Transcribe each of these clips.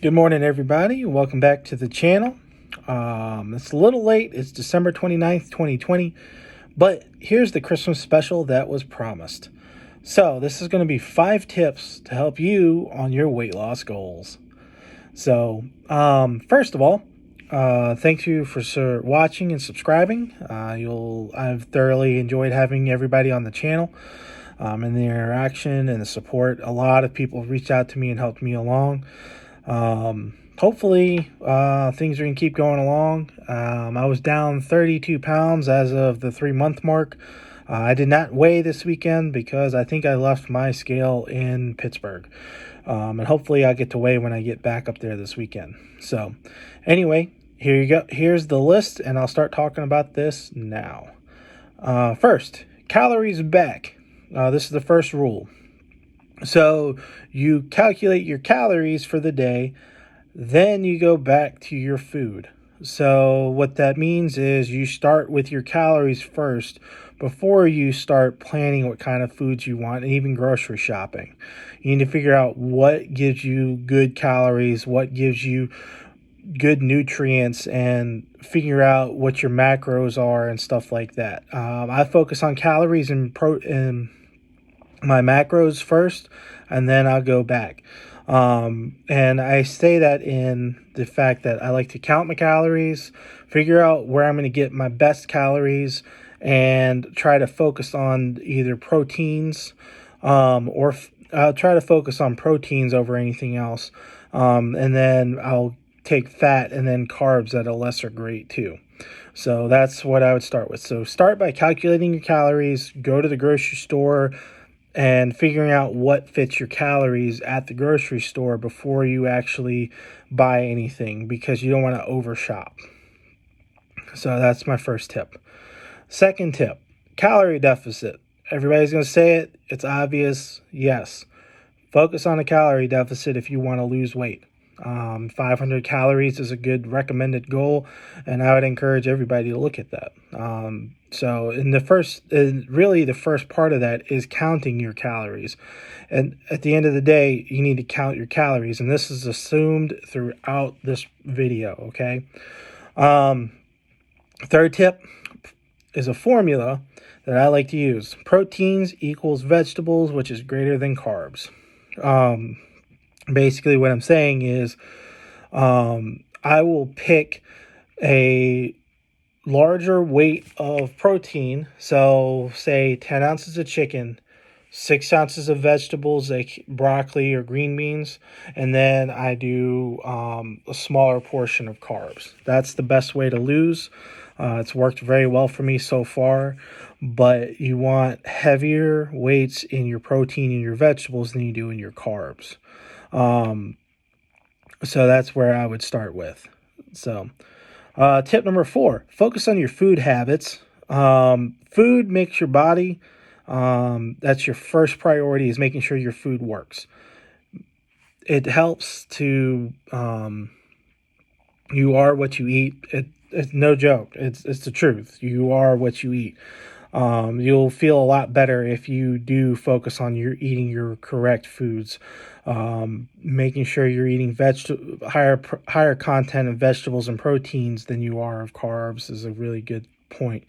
Good morning, everybody. Welcome back to the channel. It's a little late. It's December 29th, 2020. But here's the Christmas special that was promised. So this is going to be 5 tips to help you on your weight loss goals. So first of all, thank you for watching and subscribing. I've thoroughly enjoyed having everybody on the channel. And the interaction and the support. A lot of people reached out to me and helped me along. Hopefully things are going to keep going along. I was down 32 pounds as of the 3-month mark. I did not weigh this weekend because I think I left my scale in Pittsburgh. And hopefully I get to weigh when I get back up there this weekend. So anyway, here you go. Here's the list, and I'll start talking about this now. First, calories back. This is the first rule. So you calculate your calories for the day, then you go back to your food. So what that means is you start with your calories first before you start planning what kind of foods you want, and even grocery shopping. You need to figure out what gives you good calories, what gives you good nutrients, and figure out what your macros are and stuff like that. I focus on calories and my macros first, and then I'll go back. And I say that in the fact that I like to count my calories, figure out where I'm going to get my best calories, and try to focus on either proteins, or I'll try to focus on proteins over anything else. And then I'll take fat and then carbs at a lesser grade too. So that's what I would start with. So start by calculating your calories, go to the grocery store, and figuring out what fits your calories at the grocery store before you actually buy anything, because you don't want to overshop. So that's my first tip. Second tip, calorie deficit. Everybody's going to say it. It's obvious. Yes. Focus on a calorie deficit if you want to lose weight. 500 calories is a good recommended goal, and I would encourage everybody to look at that. So really the first part of that is counting your calories. And at the end of the day, you need to count your calories, and this is assumed throughout this video, okay? Third tip is a formula that I like to use. Proteins equals vegetables, which is greater than carbs. Basically what I'm saying is I will pick a larger weight of protein, so say 10 ounces of chicken, 6 ounces of vegetables like broccoli or green beans, and then I do a smaller portion of carbs. That's the best way to lose. It's worked very well for me so far, but you want heavier weights in your protein and your vegetables than you do in your carbs. So that's where I would start with. So, tip number 4, focus on your food habits. Food makes your body. That's your first priority, is making sure your food works. It helps to, you are what you eat. It's no joke. It's the truth. You are what you eat. You'll feel a lot better if you do focus on eating your correct foods. Making sure you're eating higher content of vegetables and proteins than you are of carbs is a really good point.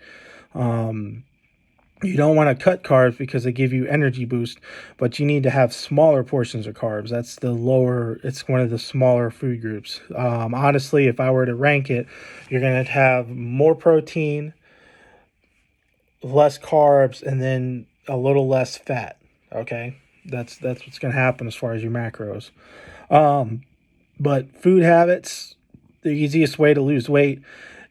You don't want to cut carbs because they give you energy boost, but you need to have smaller portions of carbs. It's one of the smaller food groups. Honestly, if I were to rank it, you're going to have more protein, less carbs, and then a little less fat. Okay, that's what's going to happen as far as your macros. But food habits, the easiest way to lose weight.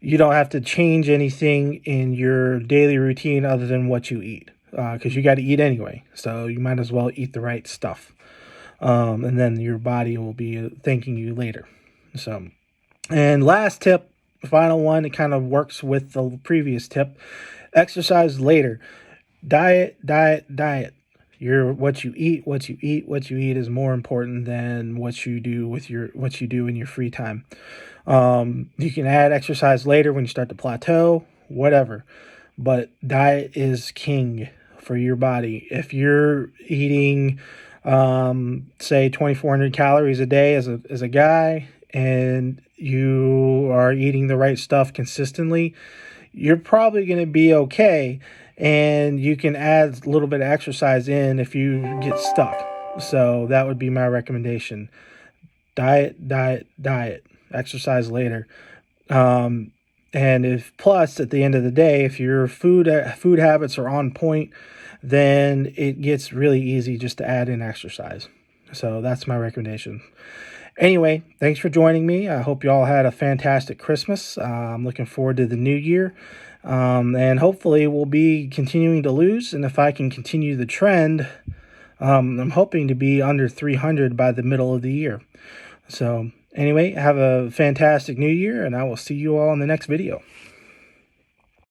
You don't have to change anything in your daily routine other than what you eat, because you got to eat anyway. So you might as well eat the right stuff, and then your body will be thanking you later. So, and last tip, final one, it kind of works with the previous tip. Exercise later. Diet. What you eat is more important than what you do in your free time. You can add exercise later when you start to plateau, whatever. But diet is king for your body. If you're eating say 2,400 calories a day as a guy, and you are eating the right stuff consistently, you're probably going to be okay. And you can add a little bit of exercise in if you get stuck. So that would be my recommendation. Diet, diet, diet. Exercise later. And if plus at the end of the day, if your food habits are on point, then it gets really easy just to add in exercise. So that's my recommendation. Anyway, thanks for joining me. I hope you all had a fantastic Christmas. I'm looking forward to the new year. And hopefully we'll be continuing to lose. And if I can continue the trend, I'm hoping to be under 300 by the middle of the year. So anyway, have a fantastic new year, and I will see you all in the next video.